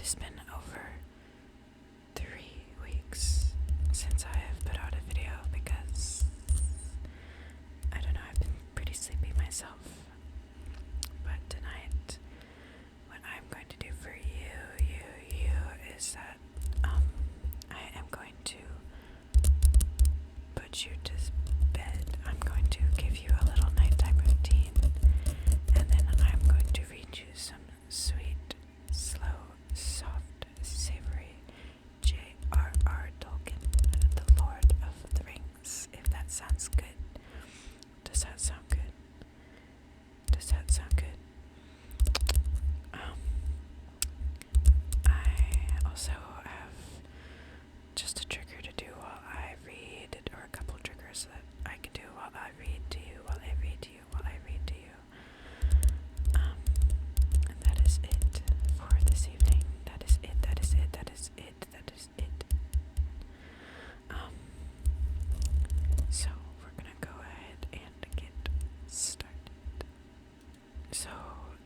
has been over 3 weeks since I have put out a video because, I don't know, I've been pretty sleepy myself. But tonight, what I'm going to do for you is that I am going to put you to bed. I'm going to give you a little nighttime routine, and then I'm going to read you some sweet, slow, soft, savory JRR Tolkien, the Lord of the Rings, if that sounds good. Does that sound good? Does that sound good? I also have just a trigger to do while I read, or a couple triggers that I can do while I read to you, while I read to you. And that is it for this evening. That is it. So we're gonna go ahead and get started. So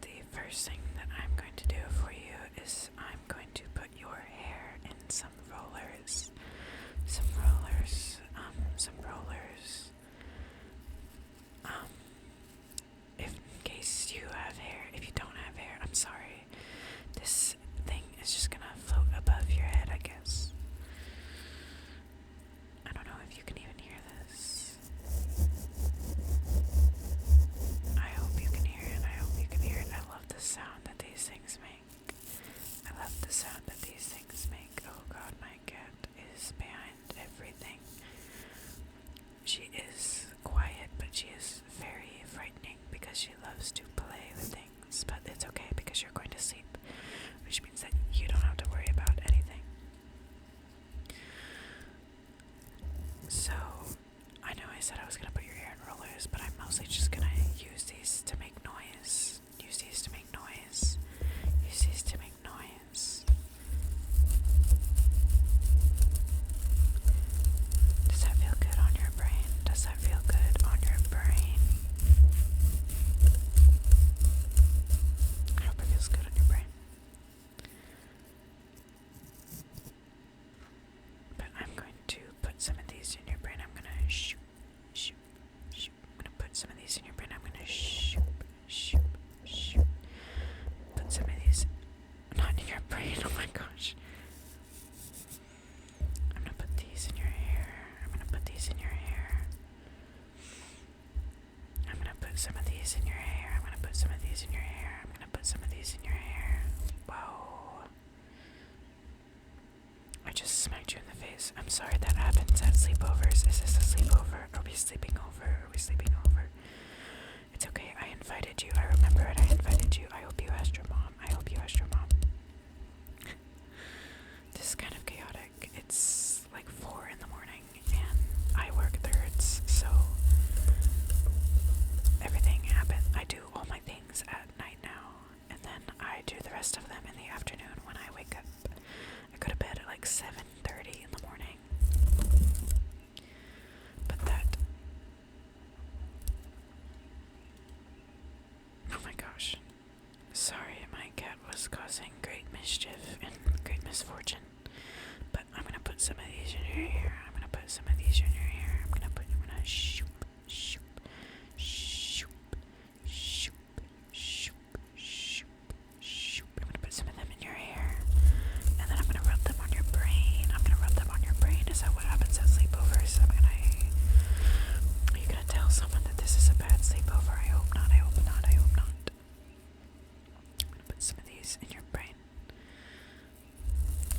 the first thing that I'm going to do for you is I'm going to put your hair in some rollers. If in case you have hair, if you don't have hair, I'm sorry. This thing is just gonna float above your head, I guess. I don't know if you can even hear this. I hope you can hear it. I love the sound that these things make. Oh god, my cat is behind everything. She is quiet, but she is very frightening because she loves to play with things. But it's okay because you're going to sleep, which means that you don't have to worry about anything. So, I know I said I was going to put your hair in rollers, but I'm mostly just going to use these to make noise. Does that feel good on your brain? I hope it feels good on your brain. But I'm going to put some of these in your brain. I'm going to shoot. I'm going to put some of these in your brain. I'm going to shoot. Put some of these, not in your brain, oh my gosh. I'm going to put these in your hair. I'm going to put some of these in your hair. Whoa. I just smacked you in the face. I'm sorry that happens at sleepovers. Is this a sleepover? Are we sleeping over? It's okay. I invited you. I remember it. I invited you. I hope you asked your mom. This is kind of chaotic. It's like 4 in the morning and I work thirds, so everything happens. I do all my things at night now, and then I do the rest of them in the afternoon when I wake up. I go to bed at like 7:30 in the morning. But that... Oh my gosh. Sorry, my cat was causing great mischief and great misfortune. But I'm gonna put some of these in your hair. I'm gonna shoop. I'm gonna put some of them in your hair. And then I'm gonna rub them on your brain. Is that what happens at sleepovers? Are you gonna tell someone that this is a bad sleepover? I hope not. I'm gonna put some of these in your brain.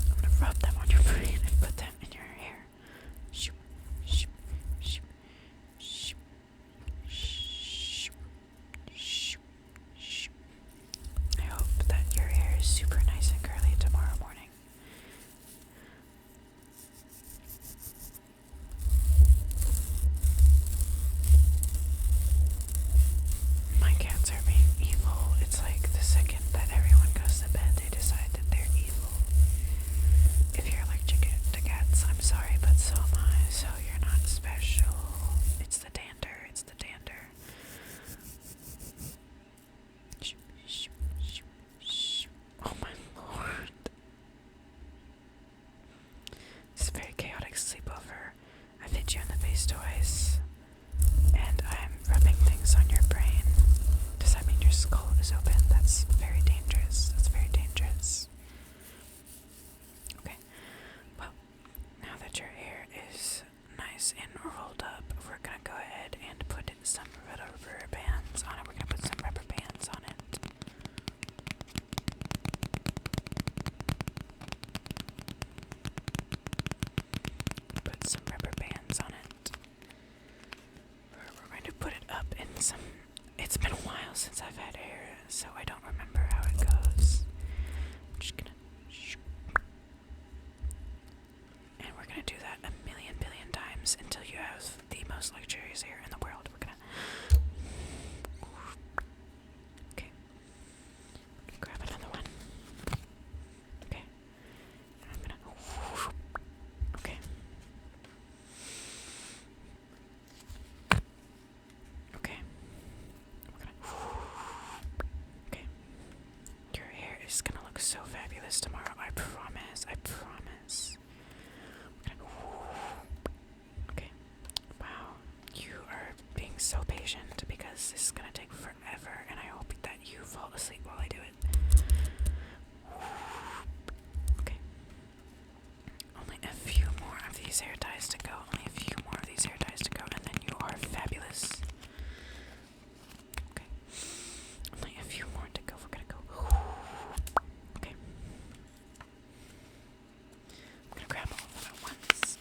I'm gonna rub them on your brain and put them in your hair. Shoop. I hope that your hair is super nice and curly tomorrow morning. My cats are being evil. It's like the second that everyone goes to bed, they That's very dangerous. That's very dangerous. Okay. Well, now that your hair is nice and rolled up, we're gonna go ahead and put some rubber bands on it. We're gonna put some rubber bands on it. Put some rubber bands on it. We're going to put it up in some. It's been a while since I've had hair, so I don't remember how it goes. I'm just gonna. And we're gonna do that a million billion times until you have the most luxurious hair in the world. We're gonna. Okay. Grab another one. Okay. And I'm gonna. Okay. Okay. We're gonna. Okay. Your hair is gonna look so fabulous tomorrow. I promise. I promise. We're gonna. Okay. Wow. You are being so patient because this is gonna take forever, and I hope that you fall asleep while I do it. Okay. Only a few more of these hair ties to go. Only a few more of these hair ties to go, and then you are fabulous. Okay. Only a few more to go. We're gonna go. Okay. I'm gonna grab all of them at once.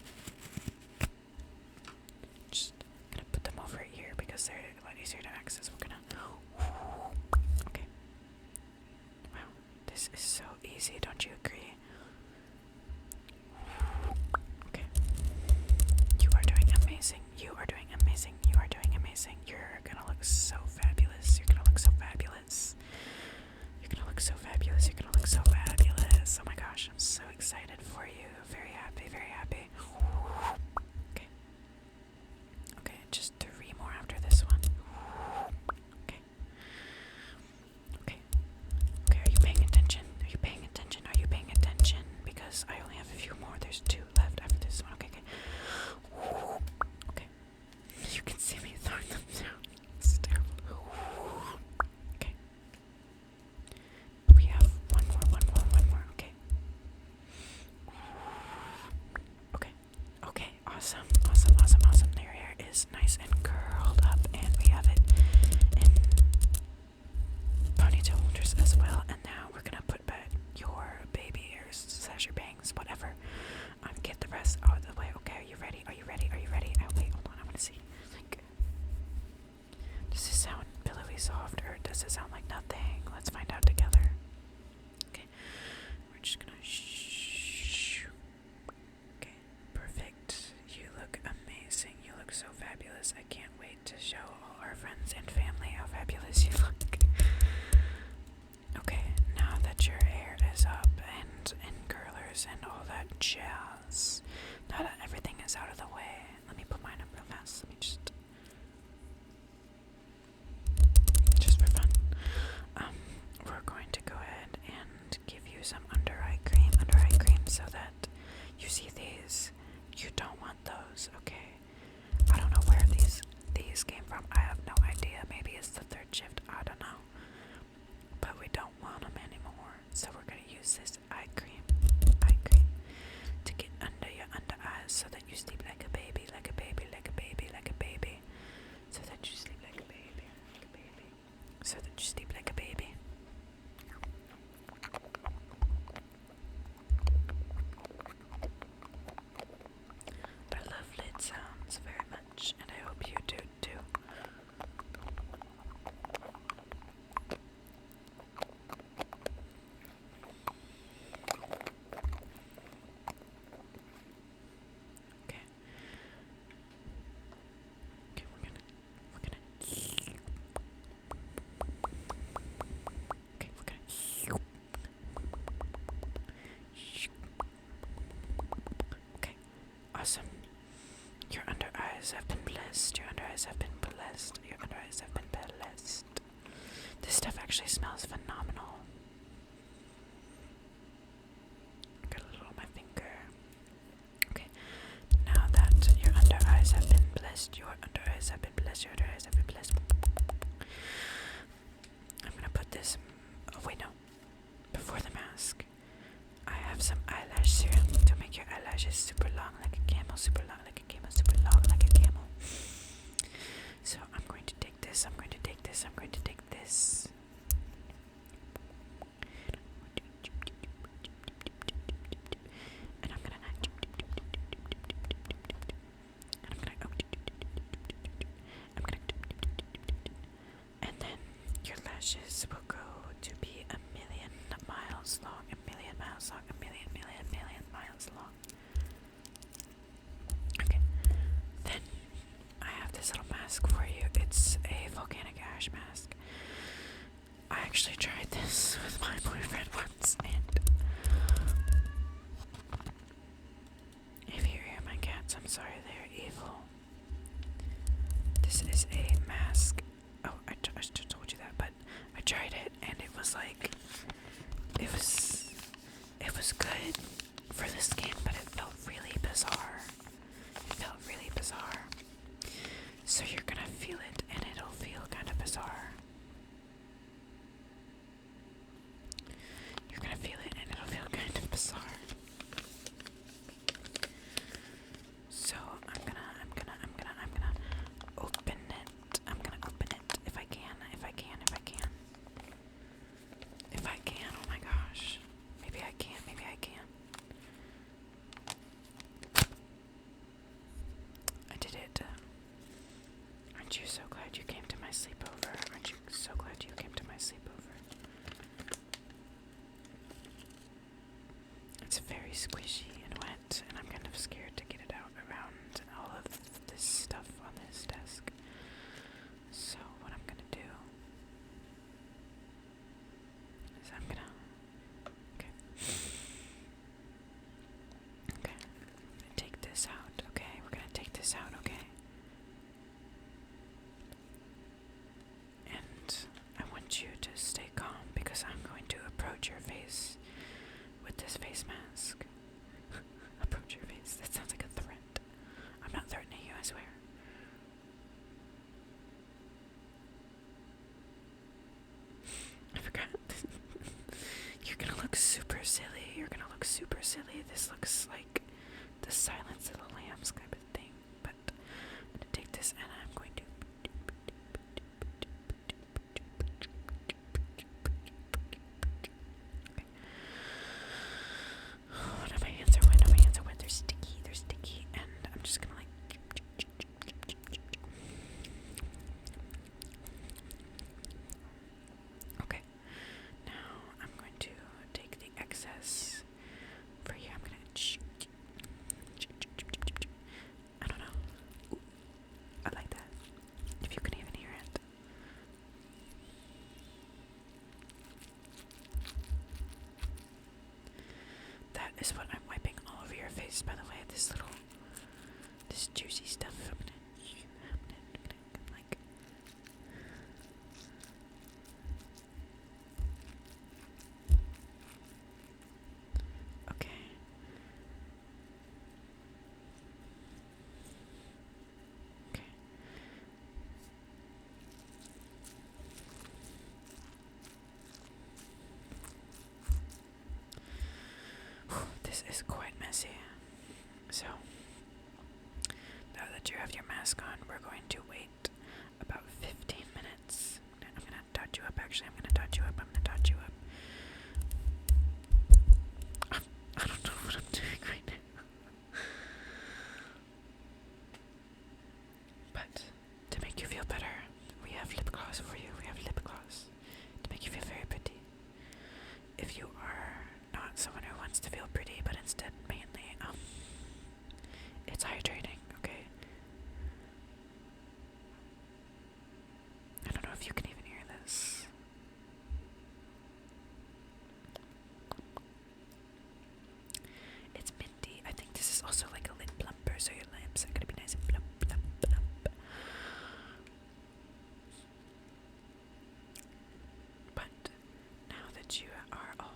Just gonna put them over here because they're a lot easier to access. We're gonna. Okay. Wow, this is so easy, don't you agree? Okay. You are doing amazing. You are doing amazing. You are doing amazing. You're gonna look so fabulous. You're gonna look so fabulous. You're gonna look so fabulous. You're gonna look so fabulous. Oh my gosh, I'm so excited for you. Very happy, very happy. Okay. Okay, just 3 more after this one. Okay. Okay. Okay, are you paying attention? Are you paying attention? Are you paying attention? Because I only have a few more. There's 2 left after this one. Okay, okay. Okay. You can see me throwing them down. It's terrible. Okay. We have one more. Okay. Okay. Okay. Awesome. Your hair is nice and curled up, and we have it in ponytail holders as well. And now we're gonna put back your baby hairs, / your bangs, whatever. Get the rest out of the way. Okay, are you ready? Are you ready? Are you ready? Oh, wait, hold on. I want to see. Like, does this sound pillowy soft, or does it sound like nothing? Let's find out together. Okay, we're just gonna shh. Okay, perfect. You look amazing. You look so fabulous. I can't wait to show all our friends and family how fabulous you look. Okay, now that your hair is up and in curlers and all that jazz, now that everything is out of the way, let me put mine up real fast. Let me just for fun. We're going to go ahead and give you some under eye cream, so that you see these. You don't want those, okay? I don't know where these came from. I have no idea. Maybe it's the 3rd shift. I don't know. But we don't want them anymore. So we're gonna use this eye cream to get under your under eyes so that you sleep like a baby, like a baby, like a baby, like a baby. So that you sleep like a baby, like a baby. So that you sleep like a baby. I love lid sounds very much, and I hope you do too. Okay. Okay, we're gonna. Okay, we're gonna. Okay, awesome. Your under eyes have been blessed. Your under eyes have been blessed. Your under eyes have been blessed. This stuff actually smells phenomenal. Got a little on my finger. Okay, now that your under eyes have been blessed, your under eyes have been blessed, your under eyes have been blessed. I'm gonna put this Oh wait, no. Before the mask, I have some eyelash serum to make your eyelashes super long like a camel, super long like a camel, super long like a camel. So I'm going to take this, I'm going to take this, I'm going to take this. And I'm gonna and then your lashes will go to be a million miles long, a million miles long, a million miles long. Okay, then I have this little mask for you. It's a volcanic ash mask. I actually tried this with my boyfriend once, and if you hear my cats, I'm sorry, they're evil. This is a mask. Oh, I just told you that, but I tried it, and it was like, it was good for this game, but it felt really bizarre. It felt really bizarre. So you're gonna feel it, and it'll feel kind of bizarre. You're gonna feel it, and it'll feel kind of bizarre. So I'm gonna open it. I'm gonna open it if I can. Oh my gosh. Maybe I can. I did it. Aren't you so glad you came to my sleepover? Aren't you so glad you came to my sleepover? It's very squishy and wet, and I'm kind of scared to get it out around all of this stuff on this desk. So what I'm gonna do is I'm gonna take this out. Okay, we're gonna take this out. Okay. And I want you to stay calm because I'm going to approach your face with this face mask. Approach your face. That sounds like a threat. I'm not threatening you, I swear. I forgot. You're gonna look super silly. This looks like the Silence of the Lambs kind of thing. But I'm gonna take this and I'm going to. Oh, no, my hands are wet. They're sticky. And I'm just gonna like. Okay. Now I'm going to take the excess for you. I'm gonna. I don't know. Ooh, I like that. If you can even hear it. That is what I'm wiping all over your face, by the way. This juicy stuff. I'm gonna like. Okay. This is quite messy. So, now that you have your mask on, we're going to wait about 15 minutes. I'm gonna dot you up, actually. I'm gonna dot you up. I don't know what I'm doing right now. But, to make you feel better, we have lip gloss for you. To make you feel very pretty. If you are not someone who wants to feel pretty, but instead mainly, it's hydrating, okay? I don't know if you can even hear this. It's minty. I think this is also like a lip plumper, so your lips are gonna be nice and plump. But now that you are all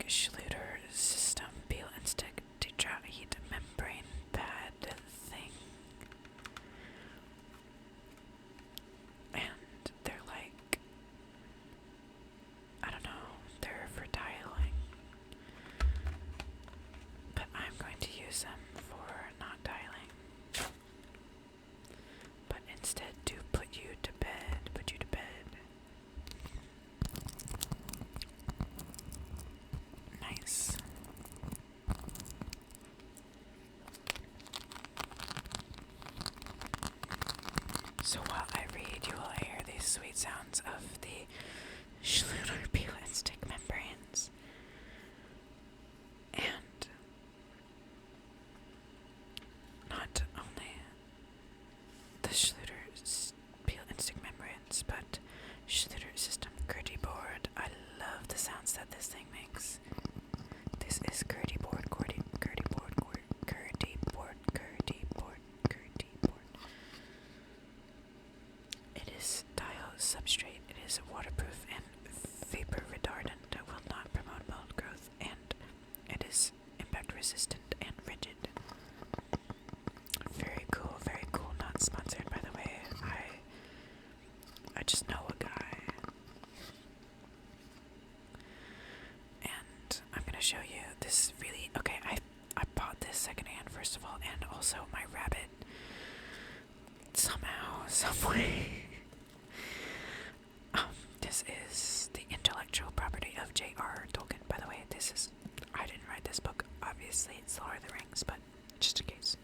Schluter system peel and stick tetrahedral membrane pad thing. And they're like, I don't know, they're for tiling. But I'm going to use them for not tiling. But instead to put you to bed. Nice. So while I read, you will hear these sweet sounds of the Schluter peel and stick membranes. And not only the Schluter peel and stick membranes, but Schluter system Gertie board. I love the sounds that this thing makes. This is Gertie board, Gertie board. It is tile substrate. It is waterproof and vapor retardant. It will not promote mold growth, and it is impact resistant and rigid. Very cool, very cool. Not sponsored, by the way. I just know a guy. And I'm gonna show you this really, okay, I bought this secondhand first of all, and also my rabbit somehow, someway. This is the intellectual property of JRR Tolkien, by the way. I didn't write this book, obviously, it's Lord of the Rings, but just in case.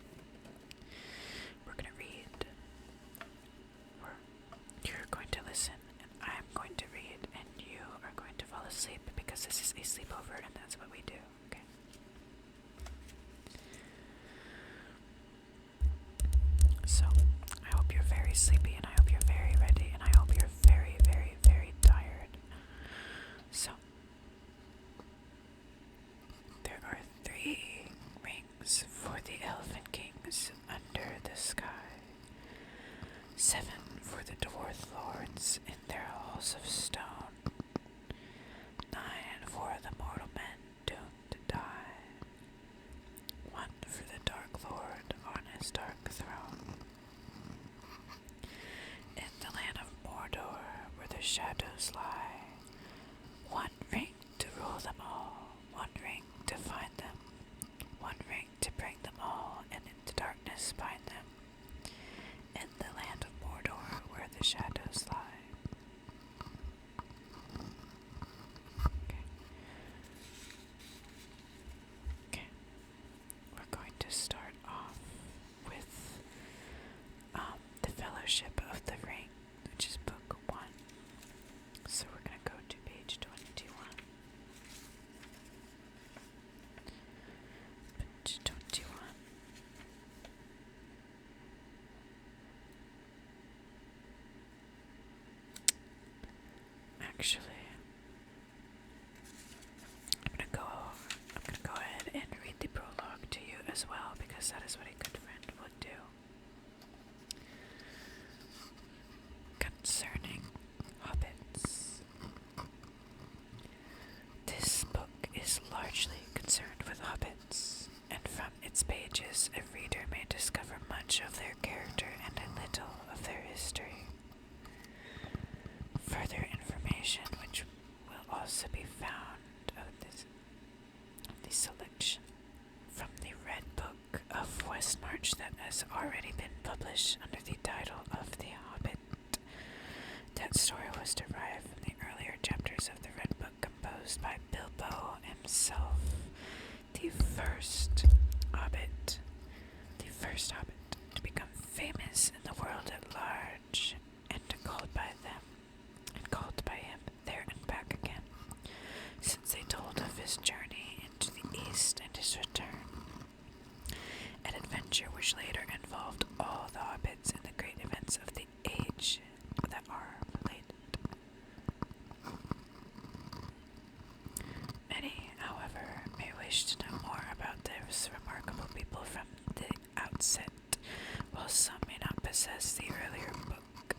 We're gonna read, you're going to listen, and I'm going to read, and you are going to fall asleep, because this is a sleepover, and that's what we do, okay? So, I hope you're very sleepy, and I hope you're very ready, and I hope you're very, very, very tired. So, there are 3 rings for the Elven Kings under the sky, 7 for the Dwarf Lords in their halls of stone, 9 for the mortal men doomed to die, 1 for the Dark Lord on his dark throne. In the land of Mordor, where the shadows lie, 1 ring to rule them all, 1 ring to find them, 1 ring to bring them all, and into darkness bind them. In the land of Mordor, where the shadows lie. Okay. We're going to start off with the Fellowship of the Ring, which is book 1. So we're going to go to page 21. Page 21. Actually, I'm gonna go ahead and read the prologue to you as well, because that is what a good friend would do. Concerning hobbits. This book is largely concerned with hobbits, and from its pages a reader may discover much of their character and a little of their history. Further information, which will also be found of the selection from the Red Book of Westmarch that has already been published under the title of The Hobbit. That story was derived from the earlier chapters of the Red Book composed by Bilbo himself, the first hobbit to become famous in the world at large, and called by him there and back again, since they told of his journey into the East and his return, an adventure which later involved all the hobbits in the great events of the age that are related. Many, however, may wish to know more about this remarkable people from the outset, while some may not possess the earlier book.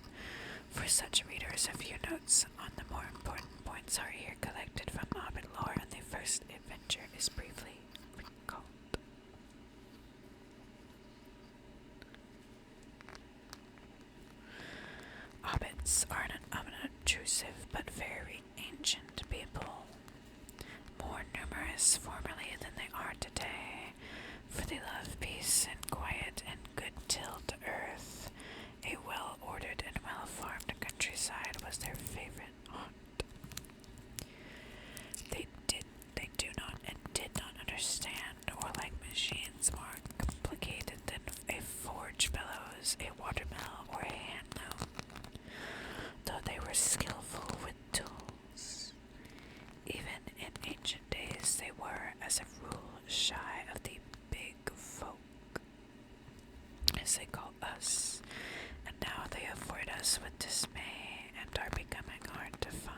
For such readers, a few notes on the more important points are here collected from Hobbit lore and the first adventure is briefly recalled. Hobbits are an unobtrusive but very ancient people, more numerous formerly than they are today, for they love peace and quiet and good-tilled earth. A well-ordered and well-farmed countryside was their favorite haunt. They do not and did not understand or like machines more complicated than a forge bellows, a watermill, or a hand loom, though they were skillful with tools. Even in ancient days they were, as a rule, shy of the big folk, as they call us, and now they avoid us with dismay and are becoming hard to find.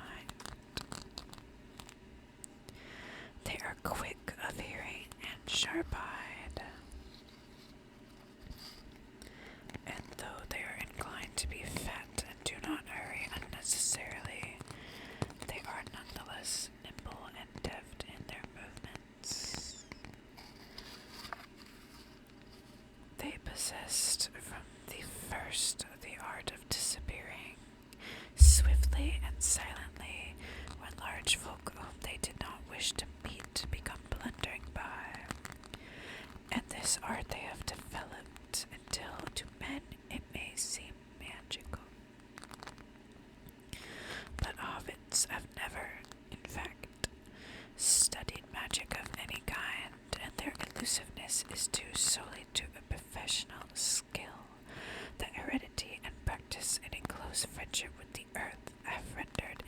They are quick of hearing and sharp-eyed, and though they are inclined to be fat and do not hurry unnecessarily, they are nonetheless nimble and deft in their movements. They possessed from the first the art of disappearing, swiftly and silently, when large folk whom they did not wish to meet become blundering by. And this art they have developed until to men it may seem magical. But hobbits have never, in fact, studied magic of any kind, and their elusiveness is due solely to a professional skill that heredity and practice in a close friendship with the earth have rendered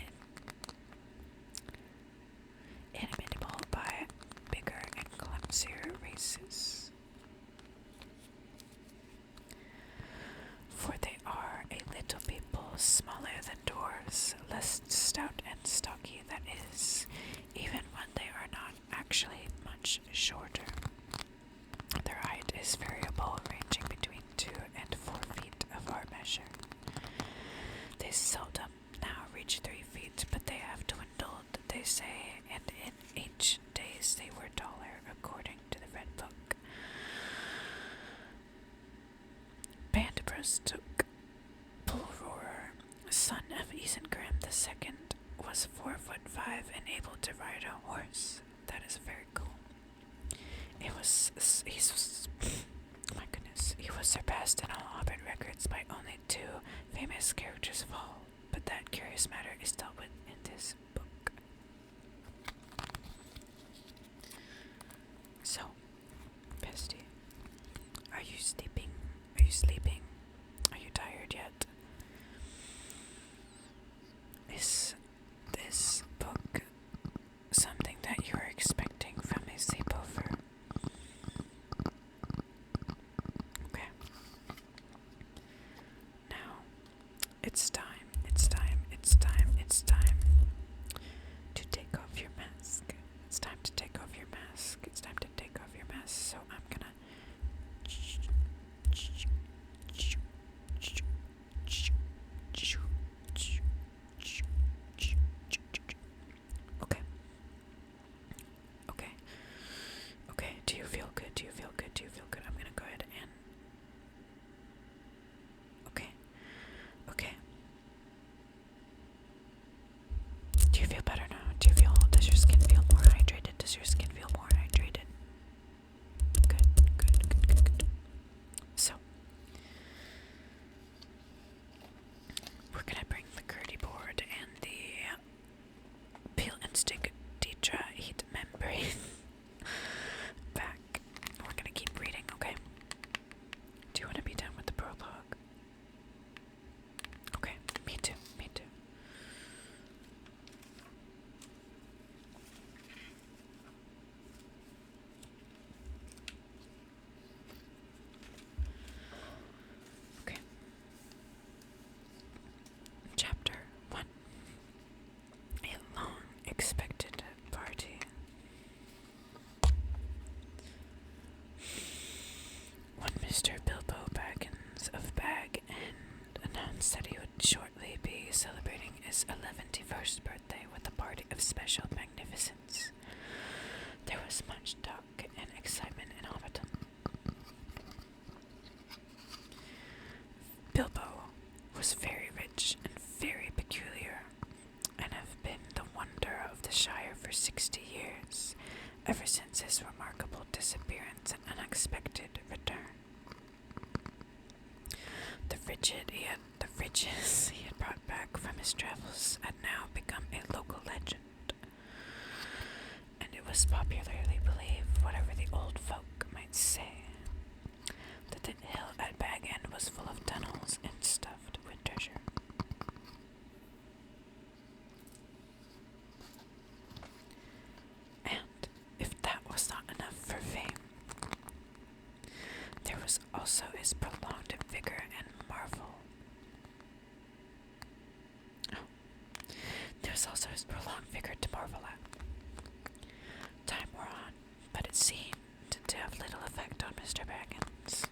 inimitable by bigger and clumsier races. For they are a little people, smaller than dwarves, less stout and stocky, that is, even when they are not actually much shorter. Their height is variable, ranging between 2 and 4 feet of our measure. They seldom now reach 3 feet, but they have dwindled, they say, and in ancient days they were taller, according to the Red Book. Bandbrostook Pulrorer, son of Isengrim II, was 4'5" and able to ride a horse. That is very cool. He was surpassed in all Hobbit records by only 2 famous characters of all, but that curious matter is dealt with in this book. So, Bestie, are you sleeping? Are you sleeping? Are you tired yet? Is this book something that you are expecting from a sleepover? Okay. Now, it's time to take off your mask. It's time to take off your mask. It's time to take off your mask. So I'm gonna Okay. Okay. Do you feel good? Do you feel good? Do you feel good? I'm gonna go ahead and Okay. Do you feel better now? Does your skin feel more hydrated? Does your skin feel more hydrated? Good. So, we're gonna bring the Gertie board and the peel and stick tetraheat membrane back. We're gonna keep reading, okay? Do you want to be done with the prologue? Okay, me too. Okay. Chapter 1. A long-expected party. When Mr. Bilbo Baggins of Bag End announced that he would shortly be celebrating his 11th birthday with a party of special magnificence, was much talk and excitement in Hobbiton. Bilbo was very rich and very peculiar, and have been the wonder of the Shire for 60 years, ever since his remarkable disappearance and unexpected return. The riches he had brought back from his travels had now become a local legend, and it was popularly believed, whatever the old folk might say, that the hill at Bag End was full of tunnels and stuffed with treasure. And if that was not enough for fame, there was also his prolonged vigor and marvel. There was also his prolonged vigor to marvel at. Time wore on, but it seemed to have little effect on Mr. Baggins.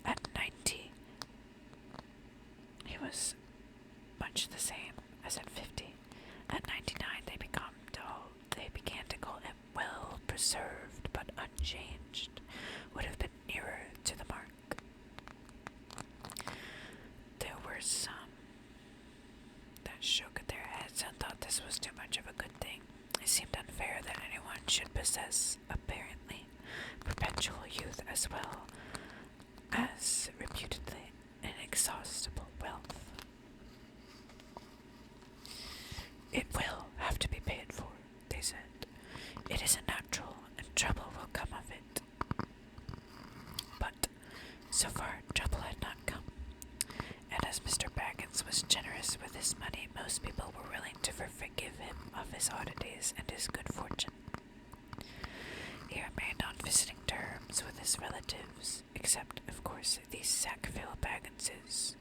At 90, he was much the same as at 50. At 99, they began to call him well preserved, but unchanged. Would have been nearer to the mark. There were some that shook their heads and thought this was too much of a good thing. It seemed unfair that anyone should possess, apparently, perpetual youth as well as reputedly inexhaustible wealth. It will have to be paid for, they said. It isn't natural, and trouble will come of it. But so far, trouble had not come, and as Mr. Baggins was generous with his money, most people were willing to forgive him of his oddities and his good fortune. He remained on visiting terms with his relatives, except, of course, these Sackville Bagginses,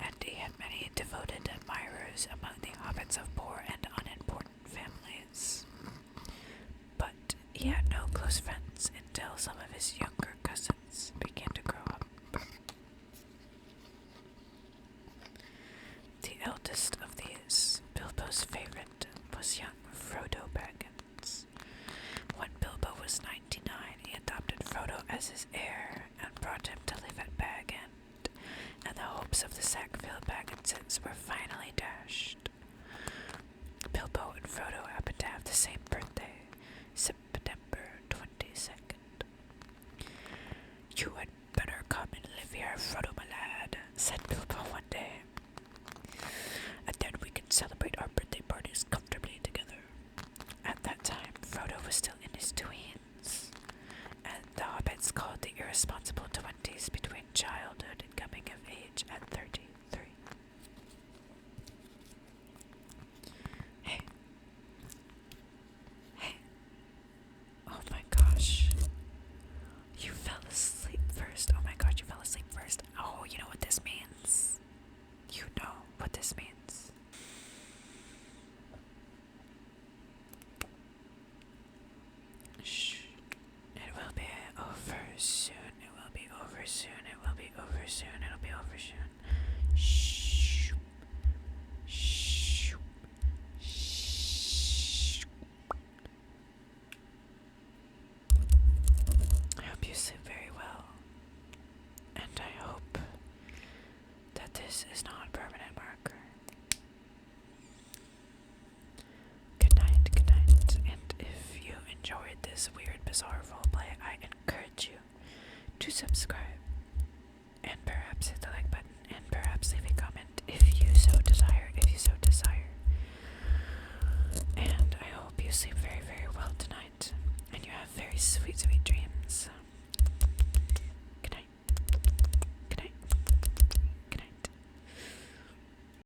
and he had many devoted admirers among the hobbits of poor and unimportant families. But he had no close friends until some of his younger cousins began to grow up. The eldest of these, Bilbo's favorite, was young Frodo Baggins. When Bilbo was 99, he adopted Frodo as his heir and brought him to live at Bag End, and the hopes of the Sackville Bagginses were finally dashed. Bilbo and Frodo happened to have the same birthday, September 22nd. "You had better come and live here, Frodo, my lad," said Bilbo one day, "and then we can celebrate our birthday parties comfortably together." At that time, Frodo was still in his tweens, and the hobbits called the irresponsible 20s between childhood and coming of age at 33. Hey. Oh my gosh. You fell asleep first. Oh my god, you fell asleep first. Oh, you know what this means. You know what this means. Shh. It will be over soon. It will be over soon. It will be over soon. It'll be over soon. Shh. Shh. Shh. I hope you sleep very well. And I hope that this is not a permanent marker. Good night, and if you enjoyed this weird, bizarre roleplay, I encourage you to subscribe, and perhaps hit the like button, and perhaps leave a comment if you so desire, And I hope you sleep very, very well tonight, and you have very sweet, sweet dreams.